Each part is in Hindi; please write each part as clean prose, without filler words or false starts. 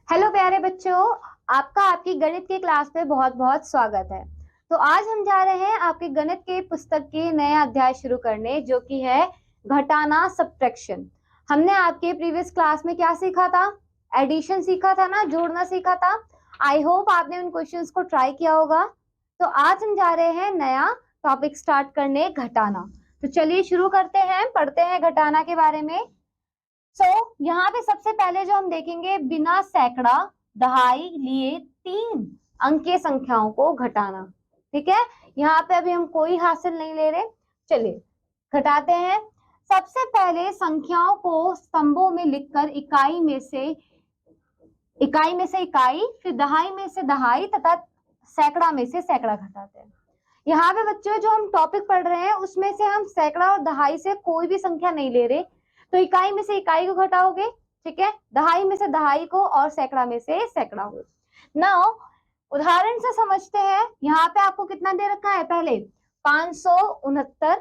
हेलो प्यारे बच्चों, आपका आपकी गणित की क्लास में बहुत बहुत स्वागत है। तो आज हम जा रहे हैं आपकी गणित के पुस्तक के नया अध्याय शुरू करने, जो कि है घटाना, सब्ट्रैक्शन। हमने आपके प्रीवियस क्लास में क्या सीखा था? एडिशन सीखा था ना, जोड़ना सीखा था। आई होप आपने उन क्वेश्चंस को ट्राई किया होगा। तो आज हम जा रहे हैं नया टॉपिक स्टार्ट करने, घटाना। तो चलिए शुरू करते हैं, पढ़ते हैं घटाना के बारे में। यहाँ पे सबसे पहले जो हम देखेंगे, बिना सैकड़ा दहाई लिए 3 अंकीय संख्याओं को घटाना। ठीक है, यहाँ पे अभी हम कोई हासिल नहीं ले रहे। चलिए घटाते हैं। सबसे पहले संख्याओं को स्तंभों में लिखकर इकाई में से इकाई, फिर दहाई में से दहाई तथा सैकड़ा में से सैकड़ा घटाते हैं। यहाँ पे बच्चों जो हम टॉपिक पढ़ रहे हैं उसमें से हम सैकड़ा और दहाई से कोई भी संख्या नहीं ले रहे। तो इकाई में से इकाई को घटाओगे, ठीक है, दहाई में से दहाई को और सैकड़ा में से सैकड़ा को। नाउ उदाहरण से समझते हैं। यहाँ पे आपको कितना दे रखा है? पहले 569,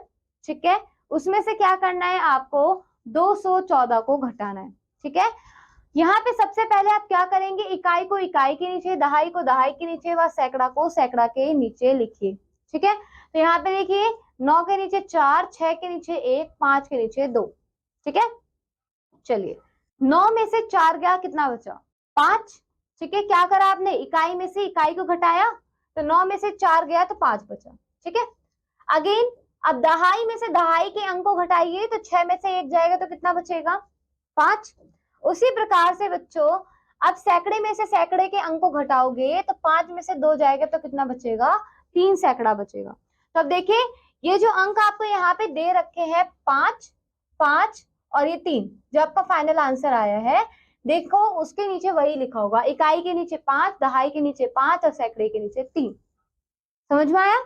ठीक है, उसमें से क्या करना है आपको? 214 को घटाना है। ठीक है, यहाँ पे सबसे पहले आप क्या करेंगे? इकाई को इकाई के नीचे, दहाई को दहाई के नीचे व सैकड़ा को सैकड़ा के नीचे लिखिए। ठीक है, तो यहाँ पे देखिए 9 के नीचे 4, 6 के नीचे 1, 5 के नीचे 2। ठीक है, चलिए 9 में से 4 गया, कितना बचा? 5। ठीक है, क्या करा आपने? इकाई में से इकाई को घटाया, तो 9 में से 4 गया तो 5 बचा। ठीक है, अगेन अब दहाई में से दहाई के अंक को घटाइए, तो 6 में से 1 जाएगा तो कितना बचेगा? 5। उसी प्रकार से बच्चों अब सैकड़े में से सैकड़े के अंक को घटाओगे तो 5 में से 2 जाएगा तो कितना बचेगा? 3 सैकड़ा बचेगा। तो अब देखिए ये जो अंक आपको यहाँ पे दे रखे हैं 5, 5 और ये 3, जो आपका फाइनल आंसर आया है, देखो उसके नीचे वही लिखा होगा। इकाई के नीचे 5, दहाई के नीचे 5 और सैकड़े के नीचे 3। समझ में आया?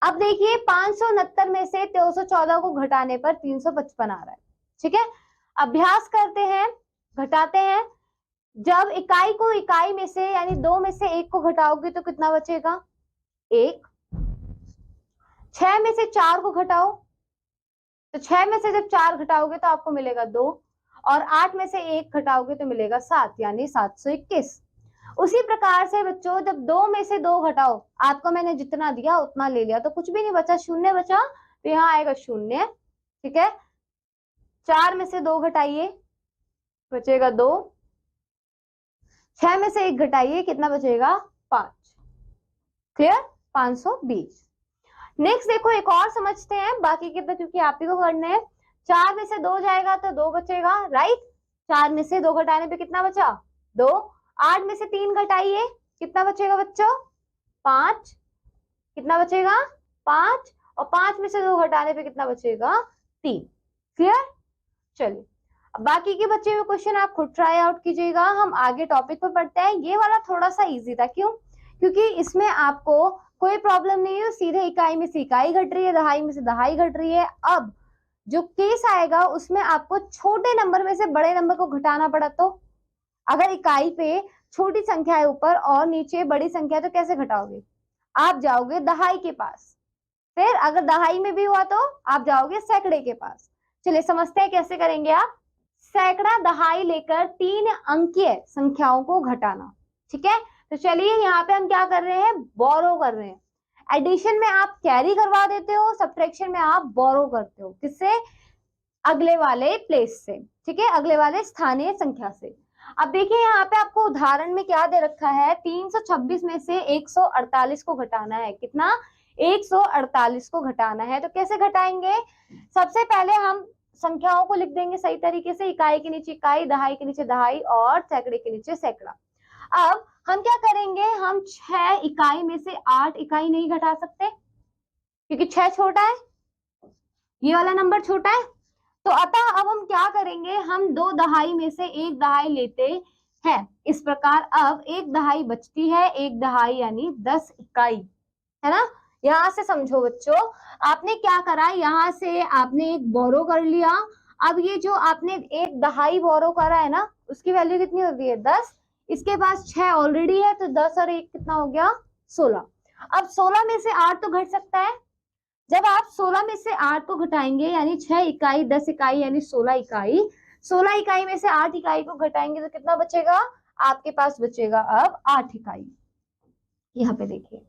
अब देखिए 569 में से 314 को घटाने पर 355 आ रहा है। ठीक है, अभ्यास करते हैं, घटाते हैं। जब इकाई को इकाई में से यानी 2 में से 1 को घटाओगे तो कितना बचेगा? 1। 6 में से 4 को घटाओ, तो 6 में से जब 4 घटाओगे तो आपको मिलेगा 2, और 8 में से 1 घटाओगे तो मिलेगा 7, यानी 721। उसी प्रकार से बच्चों जब 2 में से 2 घटाओ, आपको मैंने जितना दिया उतना ले लिया तो कुछ भी नहीं बचा, शून्य बचा, तो यहाँ आएगा 0। ठीक है, 4 में से 2 घटाइए, बचेगा 2। 6 में से 1 घटाइए, कितना बचेगा? 5। क्लियर? 520। नेक्स्ट देखो एक और समझते हैं, बाकी के तो क्योंकि आप ही को करने हैं। 4 में से 2 जाएगा तो 2 बचेगा, राइट? 4 में से 2 घटाने पे कितना बचा? 2। 8 में से 3 घटाइए, कितना बचेगा बच्चों? 5। कितना बचेगा? 5। और 5 में से 2 घटाने पे कितना बचेगा? 3। क्लियर? चलिए अब बाकी के बचे हुए क्वेश्चन आप खुद ट्राई आउट कीजिएगा। हम आगे टॉपिक पर पढ़ते हैं। ये वाला थोड़ा सा इजी था, क्यों? क्योंकि इसमें आपको कोई प्रॉब्लम नहीं है, सीधे इकाई में से इकाई घट रही है, दहाई में से दहाई घट रही है। अब जो केस आएगा उसमें आपको छोटे नंबर में से बड़े नंबर को घटाना पड़ा, तो अगर इकाई पे छोटी संख्या है ऊपर और नीचे बड़ी संख्या है तो कैसे घटाओगे? आप जाओगे दहाई के पास, फिर अगर दहाई में भी हुआ तो आप जाओगे सैकड़े के पास। चलिए समझते हैं कैसे करेंगे आप। सैकड़ा दहाई लेकर 3 अंकीय संख्याओं को घटाना। ठीक है, तो चलिए यहाँ पे हम क्या कर रहे हैं? बोरो कर रहे हैं। एडिशन में आप कैरी करवा देते हो, सब्ट्रैक्शन में आप बोरो करते हो। किससे? अगले वाले प्लेस से। ठीक है, अगले वाले स्थानीय संख्या से। अब देखिए यहाँ पे आपको उदाहरण में क्या दे रखा है? 326 में से 148 को घटाना है। कितना? 148 को घटाना है। तो कैसे घटाएंगे? सबसे पहले हम संख्याओं को लिख देंगे सही तरीके से, इकाई के नीचे इकाई, दहाई के नीचे दहाई और सैकड़े के नीचे सैकड़ा। अब हम क्या करेंगे? हम 6 इकाई में से 8 इकाई नहीं घटा सकते, क्योंकि 6 छोटा है, ये वाला नंबर छोटा है। तो अतः अब हम क्या करेंगे? हम 2 दहाई में से 1 दहाई लेते हैं। इस प्रकार अब 1 दहाई बचती है, 1 दहाई यानी 10 इकाई, है ना? यहाँ से समझो बच्चों, आपने क्या करा? यहाँ से आपने एक बोरो कर लिया। अब ये जो आपने 1 दहाई बोरो करा है ना, उसकी वैल्यू कितनी होती है? 10। इसके पास 6 ऑलरेडी है, तो 10 और 1 कितना हो गया? 16। अब 16 में से 8 तो घट सकता है। जब आप 16 में से 8 को घटाएंगे, यानी 6 इकाई 10 इकाई यानी 16 इकाई, 16 इकाई में से 8 इकाई को घटाएंगे तो कितना बचेगा? आपके पास बचेगा अब 8 इकाई, यहाँ पे देखिए।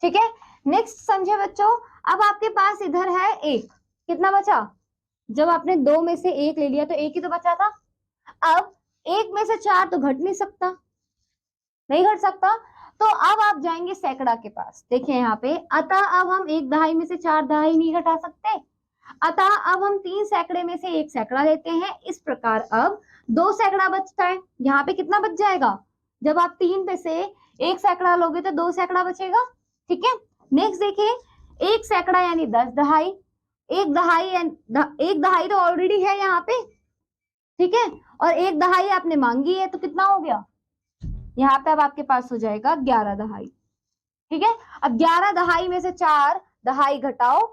ठीक है, नेक्स्ट समझे बच्चों। अब आपके पास इधर है 1, कितना बचा? जब आपने 2 में से 1 ले लिया तो 1 ही तो बचा था। अब 1 में से 4 तो घट नहीं सकता, नहीं घट सकता, तो अब आप जाएंगे सैकड़ा के पास। देखिए यहाँ पे, अतः अब हम 1 दहाई में से 4 दहाई नहीं घटा सकते, अतः अब हम 3 सैकड़े में से 1 सैकड़ा लेते हैं। इस प्रकार अब 2 सैकड़ा बचता है। यहाँ पे कितना बच जाएगा? जब आप 3 में से 1 सैकड़ा लोगे तो 2 सैकड़ा बचेगा। ठीक है, नेक्स्ट देखिए, 1 सैकड़ा यानी 10 दहाई, 1 दहाई तो ऑलरेडी है यहाँ पे, ठीक है, और 1 दहाई आपने मांगी है, तो कितना हो गया? यहाँ पे अब आपके पास हो जाएगा 11 दहाई। ठीक है, अब 11 दहाई में से 4 दहाई घटाओ,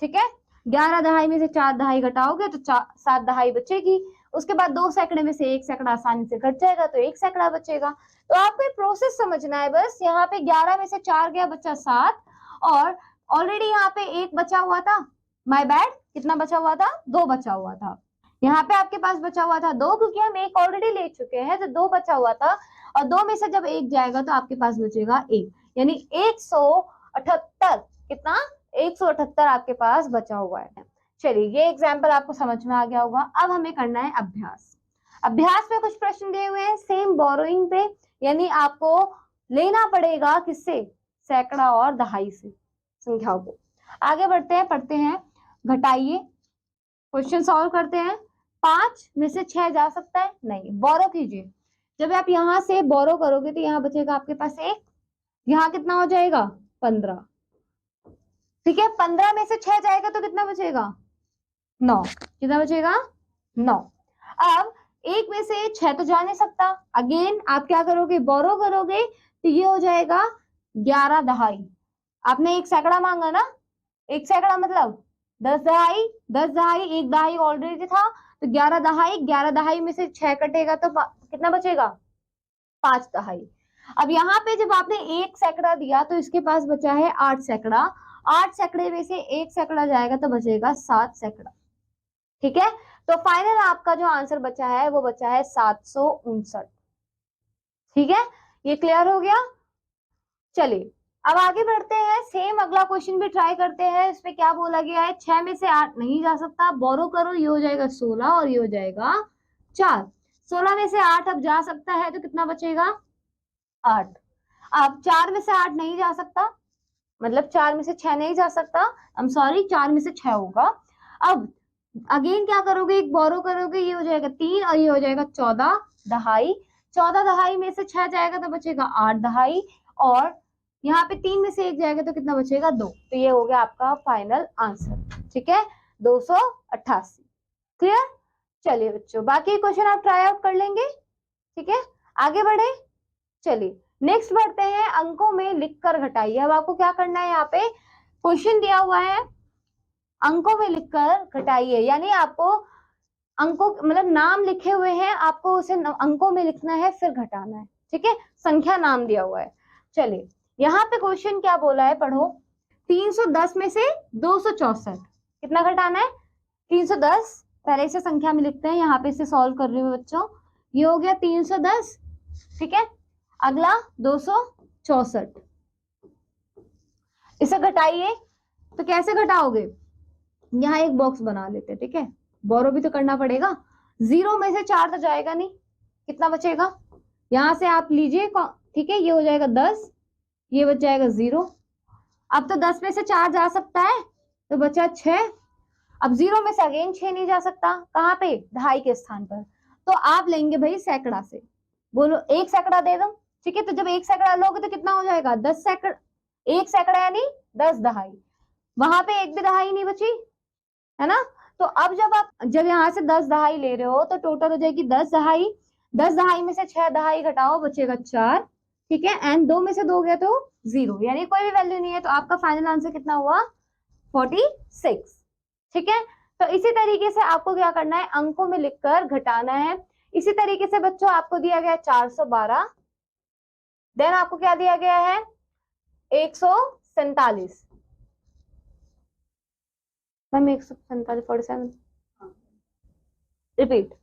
ठीक है, 11 दहाई में से 4 दहाई घटाओगे तो 7 दहाई बचेगी। उसके बाद 2 सैकड़े में से 1 सैकड़ा आसानी से घट जाएगा तो 1 सैकड़ा बचेगा। तो आपको ये प्रोसेस समझना है बस। यहाँ पे 11 में से 4 गया, बचा 7, और ऑलरेडी यहाँ पे 1 बचा हुआ था, माय बैड, कितना बचा हुआ था? 2 बचा हुआ था। यहाँ पे आपके पास बचा हुआ था 2, क्योंकि हम 1 ऑलरेडी ले चुके हैं, तो 2 बचा हुआ था, और 2 में से जब 1 जाएगा तो आपके पास बचेगा 1, यानी 178। कितना? 178 आपके पास बचा हुआ है। चलिए, ये एग्जाम्पल आपको समझ में आ गया होगा। अब हमें करना है अभ्यास। अभ्यास में कुछ प्रश्न दिए हुए हैं सेम बोरोइंग पे, यानी आपको लेना पड़ेगा किससे? सैकड़ा और दहाई से संख्याओं को। आगे बढ़ते हैं, पढ़ते हैं, घटाइए, क्वेश्चन सॉल्व करते हैं। 5 में से 6 जा सकता है? नहीं, बोरो कीजिए। जब आप यहाँ से बोरो करोगे तो यहाँ बचेगा आपके पास 1, यहाँ कितना हो जाएगा? 15। ठीक है, 15 में से 6 जाएगा तो कितना बचेगा? 9। कितना बचेगा? 9। अब 1 में से 6 तो जा नहीं सकता, अगेन आप क्या करोगे? बोरो करोगे, तो ये हो जाएगा 11 दहाई। आपने 1 सैकड़ा मांगा ना, 1 सैकड़ा मतलब 10 दहाई, 10 दहाई, 1 दहाई ऑलरेडी था, तो 11 दहाई, 11 दहाई में से 6 कटेगा तो कितना बचेगा? 5 दहाई। अब यहाँ पे जब आपने 1 सैकड़ा दिया तो इसके पास बचा है 8 सैकड़ा, 8 सैकड़े में से 1 सैकड़ा जाएगा तो बचेगा 7 सैकड़ा। ठीक है, तो फाइनल आपका जो आंसर बचा है वो बचा है 759। ठीक है, ये क्लियर हो गया। चलिए अब आगे बढ़ते हैं, सेम अगला क्वेश्चन भी ट्राई करते हैं। इसमें क्या बोला गया है? 6 में से 8 नहीं जा सकता, बोरो करो, ये हो जाएगा 16 और ये हो जाएगा 4। 16 में से 8 अब जा सकता है तो कितना बचेगा? 8। अब 4 में से 8 नहीं जा सकता, मतलब 4 में से 6 नहीं जा सकता, आई एम सॉरी, 4 में से 6 होगा। अब अगेन क्या करोगे? एक बोरो करोगे, ये हो जाएगा 3 और ये हो जाएगा 14 दहाई। 14 दहाई में से 6 जाएगा तो बचेगा 8 दहाई, और यहाँ पे 3 में से 1 जाएगा तो कितना बचेगा? 2। तो ये हो गया आपका फाइनल आंसर। ठीक है, 288। क्लियर? चलिए बच्चों, बाकी क्वेश्चन आप ट्राई आउट कर लेंगे। ठीक है, आगे बढ़े। चलिए नेक्स्ट बढ़ते हैं, अंकों में लिखकर घटाइए। अब आपको क्या करना है? यहाँ पे क्वेश्चन दिया हुआ है, अंकों में लिखकर घटाइए, यानी आपको अंकों मतलब नाम लिखे हुए हैं, आपको उसे अंकों में लिखना है फिर घटाना है। ठीक है, संख्या नाम दिया हुआ है। चलिए यहाँ पे क्वेश्चन क्या बोला है, पढ़ो। 310 में से 264 कितना घटाना है? 310 पहले से संख्या में लिखते हैं, यहाँ पे इसे सॉल्व कर रही हूँ बच्चों। ये हो गया 310। ठीक है, अगला 264, इसे घटाइए। तो कैसे घटाओगे? यहाँ एक बॉक्स बना लेते हैं। ठीक है, बोरो भी तो करना पड़ेगा। 0 में से 4 तो जाएगा नहीं, कितना बचेगा? यहां से आप लीजिए, ठीक है, ये हो जाएगा 10, ये बच जाएगा 0। अब तो 10 में से 4 जा सकता है तो बचा 6। अब 0 में से अगेन 6 नहीं जा सकता, कहाँ पे? दहाई के स्थान पर, तो आप लेंगे भाई सैकड़ा से। बोलो 1 सैकड़ा दे दो। ठीक है, तो जब 1 सैकड़ा लोगे तो कितना हो जाएगा? 10 सैकड़ा। 1 सैकड़ा यानी 10 दहाई, वहां पे एक भी दहाई नहीं बची है ना। तो अब जब यहाँ से 10 दहाई ले रहे हो तो टोटल हो जाएगी 10 दहाई। 10 दहाई में से 6 दहाई घटाओ, बचेगा 4। ठीक है, एंड 2 में से 2 गया तो 0, यानी कोई भी वैल्यू नहीं है। तो आपका फाइनल आंसर कितना हुआ? 46। ठीक है, तो इसी तरीके से आपको क्या करना है? अंकों में लिखकर घटाना है। इसी तरीके से बच्चों आपको दिया गया है 412, देन आपको क्या दिया गया है? 147। मैम 147 47 रिपीट,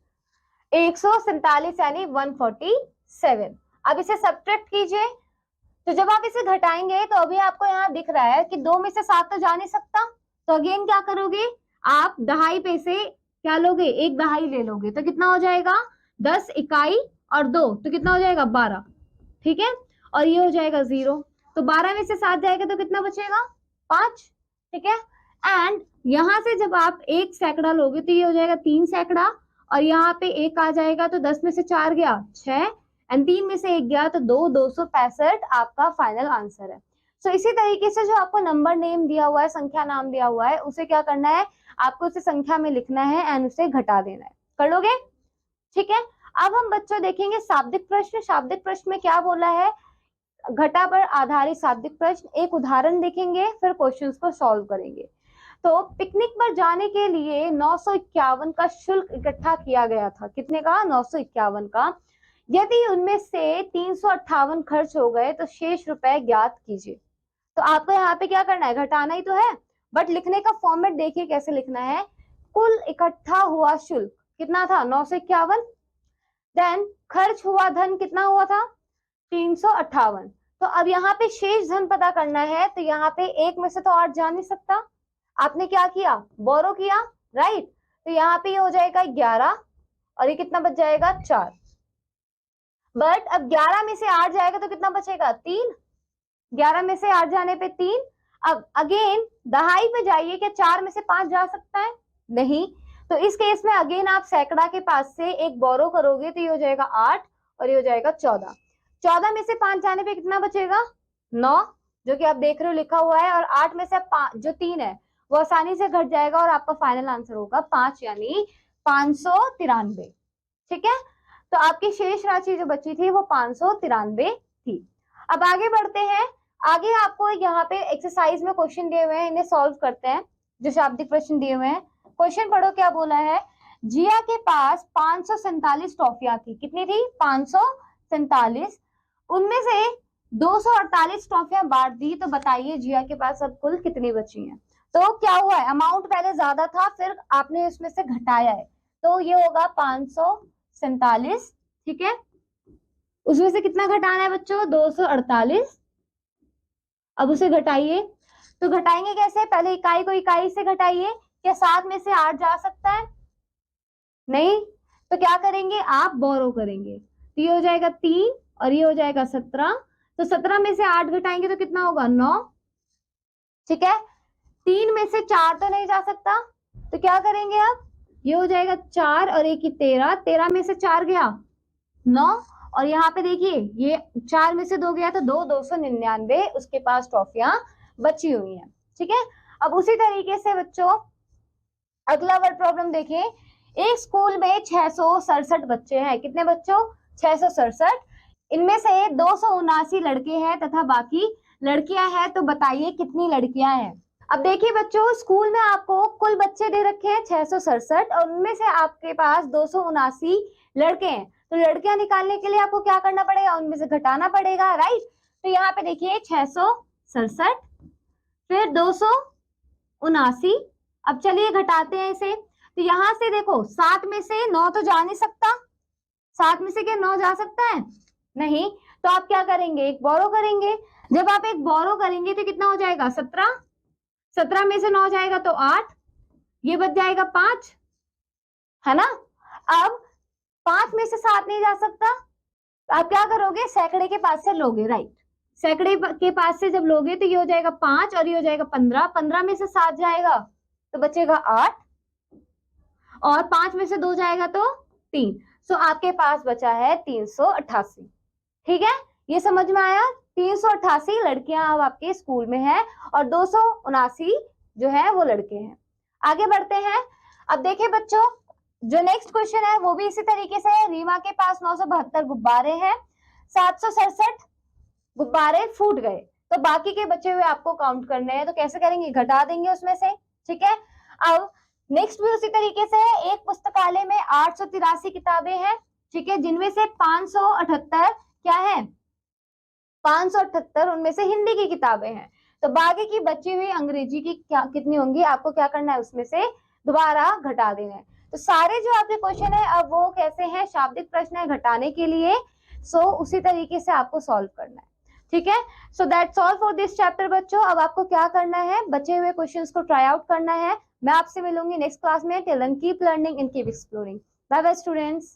147 यानी 147। 7। अब इसे सब्ट्रैक्ट कीजिए, तो जब आप इसे घटाएंगे तो अभी आपको यहाँ दिख रहा है कि 2 में से 7 तो जा नहीं सकता, तो अगेन क्या करोगे, आप दहाई पे से क्या लोगे, एक दहाई ले लोगे, तो कितना हो जाएगा 10 इकाई और 2 तो कितना हो जाएगा 12, ठीक है, और ये हो जाएगा 0, तो 12 में से 7 जाएगा तो कितना बचेगा 5, ठीक है। एंड यहाँ से जब आप 1 सैकड़ा लोगे तो ये हो जाएगा 3 सैकड़ा, और यहाँ पे 1 आ जाएगा तो 10 में से 4 गया 6, एंड 3 में से 1 गया तो 2, 265 आपका फाइनल आंसर है। सो इसी तरीके से जो आपको नंबर नेम दिया हुआ है, संख्या नाम दिया हुआ है, उसे क्या करना है, आपको उसे संख्या में लिखना है एंड उसे घटा देना है। कर लोगे, ठीक है। अब हम बच्चों देखेंगे शाब्दिक प्रश्न। शाब्दिक प्रश्न में क्या बोला है, घटा पर आधारित शाब्दिक प्रश्न। एक उदाहरण देखेंगे, फिर क्वेश्चंस को सॉल्व करेंगे। तो पिकनिक पर जाने के लिए 951 का शुल्क इकट्ठा किया गया था। कितने का, 951 का। यदि उनमें से 358 खर्च हो गए तो शेष रुपए ज्ञात कीजिए। तो आपको यहाँ पे क्या करना है, घटाना ही तो है, बट लिखने का फॉर्मेट देखिए कैसे लिखना है। कुल इकट्ठा हुआ शुल्क कितना था 951, देन खर्च हुआ धन कितना हुआ था 358। तो अब यहाँ पे शेष धन पता करना है, तो यहाँ पे 1 में से तो 8 जा नहीं सकता, आपने क्या किया, बोरो किया, राइट। तो यहाँ पे ये हो जाएगा 11 और ये कितना बच जाएगा 4। बट अब 11 में से 8 जाएगा तो कितना बचेगा 3, 11 में से 8 जाने पे 3। अब अगेन दहाई पे जाइए, क्या 4 में से 5 जा सकता है, नहीं। तो इस केस में अगेन आप सैकड़ा के पास से एक बोरो करोगे, तो ये हो जाएगा 8 और ये हो जाएगा 14। 14 में से 5 जाने पे कितना बचेगा 9, जो कि आप देख रहे हो लिखा हुआ है, और 8 में से 5 जो 3 है वो आसानी से घट जाएगा और आपका फाइनल आंसर होगा 5 यानी 593, ठीक है। तो आपकी शेष राशि जो बची थी वो 593 थी। अब आगे बढ़ते हैं। आगे आपको यहाँ पे एक्सरसाइज में क्वेश्चन दिए हुए हैं, इन्हें सॉल्व करते हैं। जो शाब्दिक प्रश्न दिए हुए हैं, क्वेश्चन पढ़ो क्या बोला है। जिया के पास 547 टॉफियां थी। कितनी थी 547, उनमें से 248 टॉफियां बांट दी, तो बताइए जिया के पास अब कुल कितनी बची हैं। तो क्या हुआ है, अमाउंट पहले ज्यादा था, फिर आपने उसमें से घटाया है, तो ये होगा 547, ठीक है। उसमें से कितना घटाना है बच्चों 248। अब उसे घटाइए, तो घटाएंगे कैसे, पहले इकाई को इकाई से घटाइए। क्या 7 में से 8 जा सकता है, नहीं, तो क्या करेंगे आप बोरो करेंगे, तो ये हो जाएगा 3 और ये हो जाएगा 17। तो 17 में से 8 घटाएंगे तो कितना होगा 9, ठीक है। 3 में से 4 तो नहीं जा सकता, तो क्या करेंगे अब, ये हो जाएगा 4 और 1 की 13, 13 में से 4 गया 9, और यहाँ पे देखिए ये 4 में से 2 गया तो 299 उसके पास ट्रॉफियां बची हुई हैं, ठीक है। अब उसी तरीके से बच्चों अगला वर्ड प्रॉब्लम देखिए। एक स्कूल में 667 बच्चे हैं। कितने बच्चों 667, इनमें से 279 लड़के हैं तथा बाकी लड़कियां हैं, तो बताइए कितनी लड़कियां हैं। अब देखिए बच्चों, स्कूल में आपको कुल बच्चे दे रखे हैं 667 और उनमें से आपके पास 279 लड़के हैं, तो लड़कियां निकालने के लिए आपको क्या करना पड़ेगा, उनमें से घटाना पड़ेगा, राइट। तो यहाँ पे देखिए 667 फिर 279, अब चलिए घटाते हैं इसे। तो यहाँ से देखो 7 में से 9 तो जा नहीं सकता, 7 में से क्या 9 जा सकता है, नहीं, तो आप क्या करेंगे एक बोरो करेंगे। जब आप एक बोरो करेंगे तो कितना हो जाएगा 17, 17 में से 9 जाएगा तो 8, ये बच जाएगा 5, है ना। अब 5 में से 7 नहीं जा सकता, तो आप क्या करोगे सैकड़े के पास से लोगे, राइट। सैकड़े के पास से जब लोगे तो ये हो जाएगा 5 और ये हो जाएगा 15, 15 में से 7 जाएगा तो बचेगा 8 और 5 में से 2 जाएगा तो 3, सो आपके पास बचा है 388, ठीक है। ये समझ में आया, 388 लड़कियां अब आपके स्कूल में है और 279 जो है वो लड़के हैं। आगे बढ़ते हैं। अब देखिए बच्चों, जो नेक्स्ट क्वेश्चन है वो भी इसी तरीके से है। रीमा के पास 972 गुब्बारे हैं, 767 गुब्बारे फूट गए, तो बाकी के बचे हुए आपको काउंट करने हैं, तो कैसे करेंगे घटा देंगे उसमें से, ठीक है। अब नेक्स्ट भी उसी तरीके से है। एक पुस्तकालय में 883 किताबें हैं, ठीक है, जिनमें से 578 क्या है 578 उनमें से हिंदी की किताबें हैं, तो बाकी की बची हुई अंग्रेजी की क्या कितनी होंगी, आपको क्या करना है उसमें से दोबारा घटा देना है। तो सारे जो आपके क्वेश्चन है अब वो कैसे हैं, शाब्दिक प्रश्न है घटाने के लिए। सो उसी तरीके से आपको सॉल्व करना है, ठीक है। So that's all for this chapter बच्चों। अब आपको क्या करना है, बचे हुए क्वेश्चंस को ट्राई आउट करना है। मैं आपसे मिलूंगी नेक्स्ट क्लास में। Till then keep learning and keep exploring. Bye bye students.